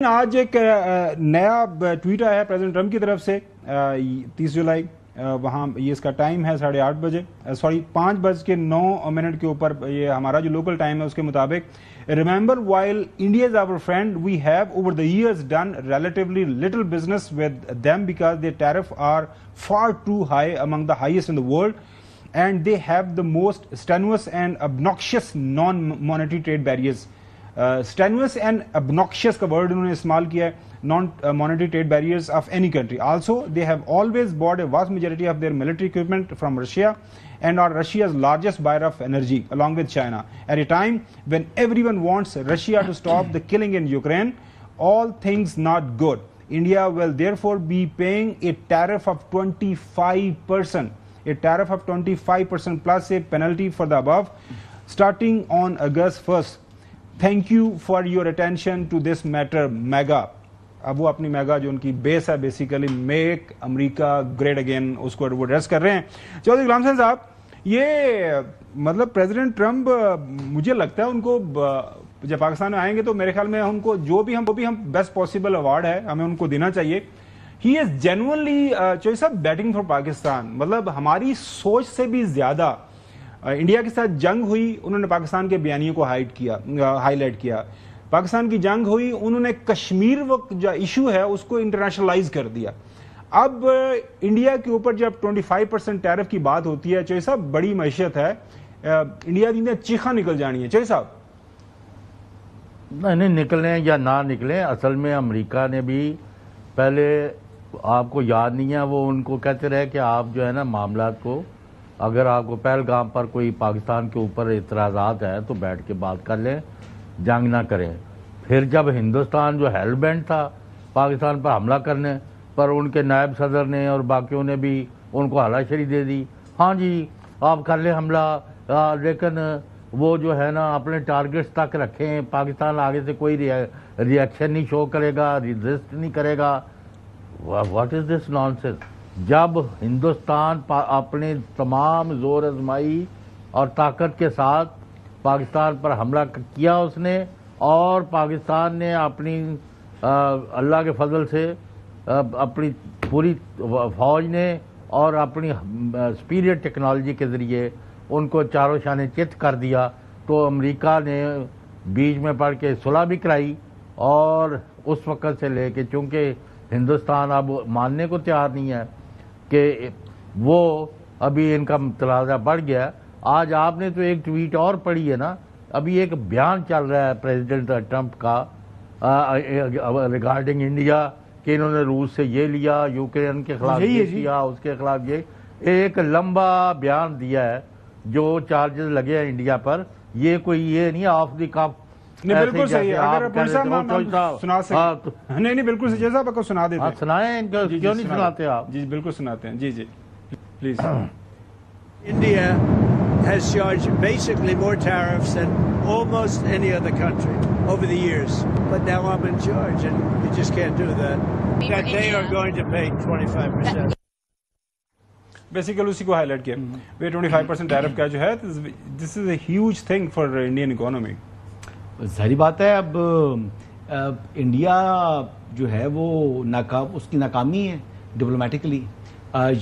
आज एक नया ट्वीट आया है प्रेसिडेंट ट्रंप की तरफ से 30 जुलाई वहाँ ये इसका टाइम है 8:30 बजे 5:09 के ऊपर ये हमारा जो लोकल टाइम है उसके मुताबिक remember while India is our friend we have over the years done relatively little business with them because they tariff are far too high among the highest in the world and they have the most strenuous and obnoxious non monetary trade barriers strenuous and obnoxious का word उन्होंने इस्तेमाल किया है non monetary trade barriers of any country also they have always bought a vast majority of their military equipment from Russia and are Russia's largest buyer of energy along with China at a time when everyone wants Russia to stop the killing in Ukraine. All things not good. India will therefore be paying a tariff of 25% plus a penalty for the above starting on August 1st. Thank you for your attention to this matter MEGA. अब वो अपनी MEGA जो उनकी base है basically make America great again उसको वो address कर रहे हैं। चौधरी गुलाम हुसैन साहब, ये मतलब प्रेसिडेंट ट्रंप मुझे लगता है उनको जब पाकिस्तान में आएंगे तो मेरे ख्याल में उनको जो भी हम बेस्ट पॉसिबल अवार्ड है हमें उनको देना चाहिए। He is genuinely choice of batting for Pakistan. मतलब हमारी सोच से भी ज्यादा इंडिया के साथ जंग हुई, उन्होंने पाकिस्तान के बयानियों को हाईलाइट किया। पाकिस्तान की जंग हुई, उन्होंने कश्मीर वक्त जो इशू है उसको इंटरनेशनलाइज कर दिया। अब इंडिया के ऊपर जब 25% टैरिफ की बात होती है, चौधरी साहब बड़ी मैशियत है, इंडिया की चीखा निकल जानी है। चौधरी साहब नहीं निकले या ना निकले, असल में अमेरिका ने भी पहले आपको याद नहीं है, वो उनको कहते रहे कि आप जो है ना मामला को अगर आपको पहलगाम पर कोई पाकिस्तान के ऊपर इतराज़ात है तो बैठ के बात कर लें, जंग ना करें। फिर जब हिंदुस्तान जो हेल बेंट था पाकिस्तान पर हमला करने पर, उनके नायब सदर ने और बाकियों ने भी उनको हलाशरी दे दी, हाँ जी आप कर लें हमला, लेकिन वो जो है ना अपने टारगेट्स तक रखें, पाकिस्तान आगे से कोई रिएक्शन नहीं शो करेगा, रिजिस्ट नहीं करेगा। What is this nonsense. जब हिंदुस्तान अपने तमाम जोर आजमाई और ताकत के साथ पाकिस्तान पर हमला किया उसने, और पाकिस्तान ने अपनी अल्लाह के फजल से अपनी पूरी फौज ने और अपनी सुपीरियर टेक्नोलॉजी के ज़रिए उनको चारों शाने चित कर दिया, तो अमेरिका ने बीच में पड़ के सुलह भी कराई। और उस वक़्त से लेके चूँकि हिंदुस्तान अब मानने को तैयार नहीं है कि वो अभी इनका तनाज़ा बढ़ गया। आज आपने तो एक ट्वीट और पढ़ी है ना, अभी एक बयान चल रहा है प्रेसिडेंट ट्रंप का रिगार्डिंग इंडिया कि इन्होंने रूस से ये लिया, यूक्रेन के खिलाफ ये किया, उसके खिलाफ ये एक लंबा बयान दिया है जो चार्जेस लगे हैं इंडिया पर। ये कोई ये नहीं ऑफ द कफ। नहीं बिल्कुल सही है, अगर सुना सकते नहीं बिल्कुल सही साहब आपको सुना देते हैं। सुनाएं, क्यों नहीं सुनाते आप? जी बिल्कुल सुनाते हैं, जी जी please. India has charged basically more tariffs than almost any other country over the years, but now I'm in charge and you just can't do that. That they are going to pay 25%. Basically उसी को highlight किया वे 25% tariff का जो है, this is a huge thing for Indian economy. सारी बात है। अब इंडिया जो है वो उसकी नाकामी है डिप्लोमेटिकली।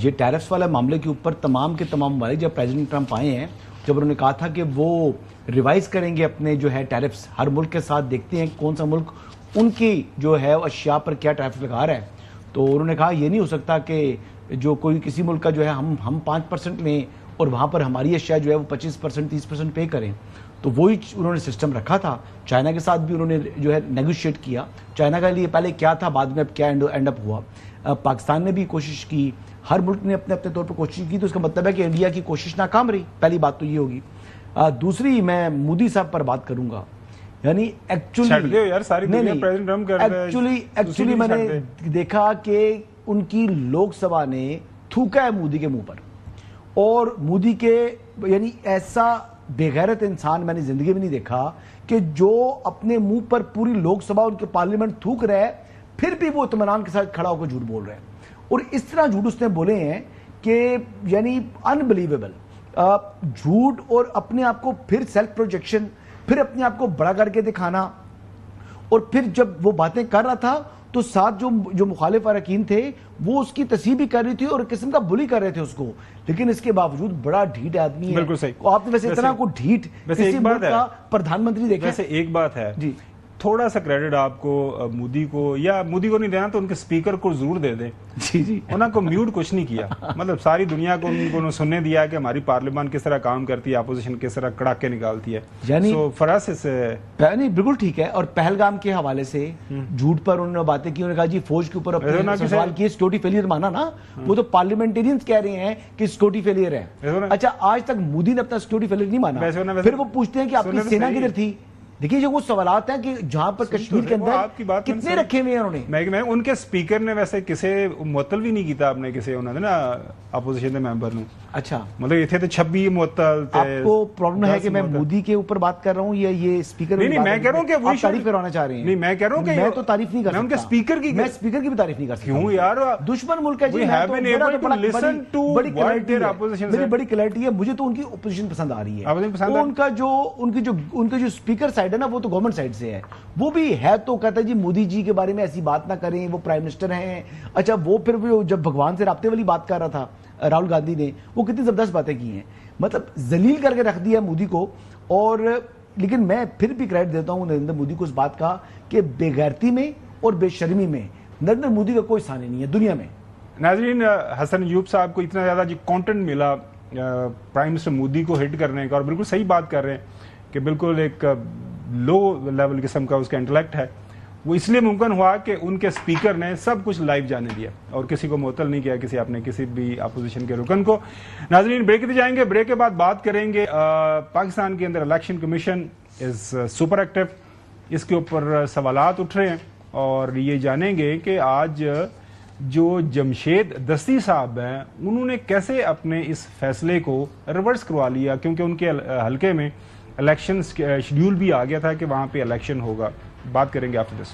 ये टैरिफ्स वाले मामले के ऊपर तमाम के तमाम ममालिक जब प्रेसिडेंट ट्रंप आए हैं, जब उन्होंने कहा था कि वो रिवाइज करेंगे अपने जो है टैरिफ्स हर मुल्क के साथ, देखते हैं कौन सा मुल्क उनकी जो है अशिया पर क्या टैरिफ लगा रहा है, तो उन्होंने कहा ये नहीं हो सकता कि जो कोई किसी मुल्क का जो है हम 5% लें और वहाँ पर हमारी अशिया जो है वो 25% 30% पे करें। तो वही उन्होंने सिस्टम रखा था। चाइना के साथ भी उन्होंने जो है नेगोशिएट किया। चाइना के लिए पहले क्या था, बाद में अब क्या एंड अप हुआ। पाकिस्तान ने भी कोशिश की, हर मुल्क ने अपने अपने तौर पर कोशिश की, तो इसका मतलब है कि इंडिया की कोशिश नाकाम रही। पहली बात तो ये होगी। दूसरी, मैं मोदी साहब पर बात करूंगा। यानी एक्चुअली मैंने देखा कि उनकी लोकसभा ने थूका है मोदी के मुंह पर, और मोदी के यानी ऐसा बेगैरत इंसान मैंने जिंदगी में नहीं देखा कि जो अपने मुंह पर पूरी लोकसभा उनके पार्लियामेंट थूक रहा है, फिर भी वो इत्मीनान के साथ खड़ा होकर झूठ बोल रहे हैं। और इस तरह झूठ उसने बोले हैं कि यानी अनबिलीवेबल झूठ, और अपने आप को फिर सेल्फ प्रोजेक्शन, फिर अपने आप को बड़ा करके दिखाना, और फिर जब वो बातें कर रहा था तो साथ जो मुखालिफ अरकान थे वो उसकी तस्वीर भी कर रही थी और किस्म का बुली कर रहे थे उसको, लेकिन इसके बावजूद बड़ा ढीठ आदमी है। बिल्कुल सही। आपने वैसे इतना को ढीठ किसी मुल्क का प्रधानमंत्री देखा? वैसे एक बात है जी, थोड़ा सा क्रेडिट आपको मोदी को, या मोदी को नहीं देना तो उनके स्पीकर को जरूर दे दें। जी जी, उन्होंने म्यूट कुछ नहीं किया, मतलब सारी दुनिया को उनको सुनने दिया कि हमारी पार्लियामेंट किस तरह काम करती है, अपोजिशन किस तरह कड़ाके निकालती है। यानी फॉर अस नहीं, बिल्कुल ठीक है। और पहलगाम के हवाले से झूठ पर उन्होंने बातें की, उन्होंने कहा जी फौज के ऊपर अपने सवाल किए, सिक्योरिटी फेलियर माना ना, वो तो पार्लियामेंटेरियंस कह रहे हैं कि सिक्योरिटी फेलियर है। अच्छा, आज तक मोदी ने अपना सिक्योरिटी फेलियर नहीं माना, फिर वो पूछते हैं कि आपकी सेना किधर थी। देखिए जो वो सवालात हैं कि जहां पर कश्मीर के अंदर कितने रखे हुए हैं उन्होंने, मैं उनके स्पीकर ने वैसे किसे मुअत्तल भी नहीं किया आपने किसे उन्होंने ना अपोजिशन के मेंबर ने। अच्छा, मतलब ये थे तो 26 मुअत्तल थे। आपको प्रॉब्लम है कि मैं मोदी के ऊपर बात कर रहा हूं या ये स्पीकर? नहीं, मैं कह रहा हूं कि वो तारीफ करवाना चाह रहे हैं। नहीं, मैं कह रहा हूं कि मैं तो तारीफ नहीं कर सकता, उनके स्पीकर की, मैं स्पीकर की भी तारीफ नहीं कर सकता। क्यों यार, दुश्मन मुल्क है जी। मेरी बड़ी क्लैरिटी है, मुझे तो उनकी ओपोजिशन पसंद आ रही है। उनका जो स्पीकर साइड है ना, वो तो गवर्नमेंट साइड से है। वो भी है तो कहता है जी मोदी जी के बारे में ऐसी बात ना करें, वो प्राइम मिनिस्टर हैं। अच्छा, वो फिर जब भगवान से राब्ते वाली बात कर रहा था राहुल गांधी ने, वो कितनी जबरदस्त बातें की हैं, मतलब जलील करके रख दिया मोदी को। और लेकिन मैं फिर भी क्रेडिट देता हूं नरेंद्र मोदी को इस बात का कि बेगैरती में और बेशर्मी में नरेंद्र मोदी का कोई स्थान नहीं है दुनिया में। नाज़रीन, हसन अय्यूब साहब को इतना ज्यादा जो कंटेंट मिला प्राइम मिनिस्टर मोदी को हिट करने का, और बिल्कुल सही बात कर रहे हैं कि बिल्कुल एक लो लेवल किस्म का उसका इंटेलेक्ट है, वो इसलिए मुमकिन हुआ कि उनके स्पीकर ने सब कुछ लाइव जाने दिया और किसी को मुअत्तल नहीं किया, आपने किसी भी अपोजिशन के रुकन को। नाज़रीन, ब्रेक पे जाएंगे, ब्रेक के बाद बात करेंगे पाकिस्तान के अंदर election commission is super active, इसके ऊपर सवालात उठ रहे हैं और ये जानेंगे कि आज जो जमशेद दस्ती साहब हैं उन्होंने कैसे अपने इस फैसले को रिवर्स करवा लिया, क्योंकि उनके हल्के में इलेक्शन शेड्यूल भी आ गया था कि वहां पे इलेक्शन होगा। बात करेंगे आफ्टर दिस।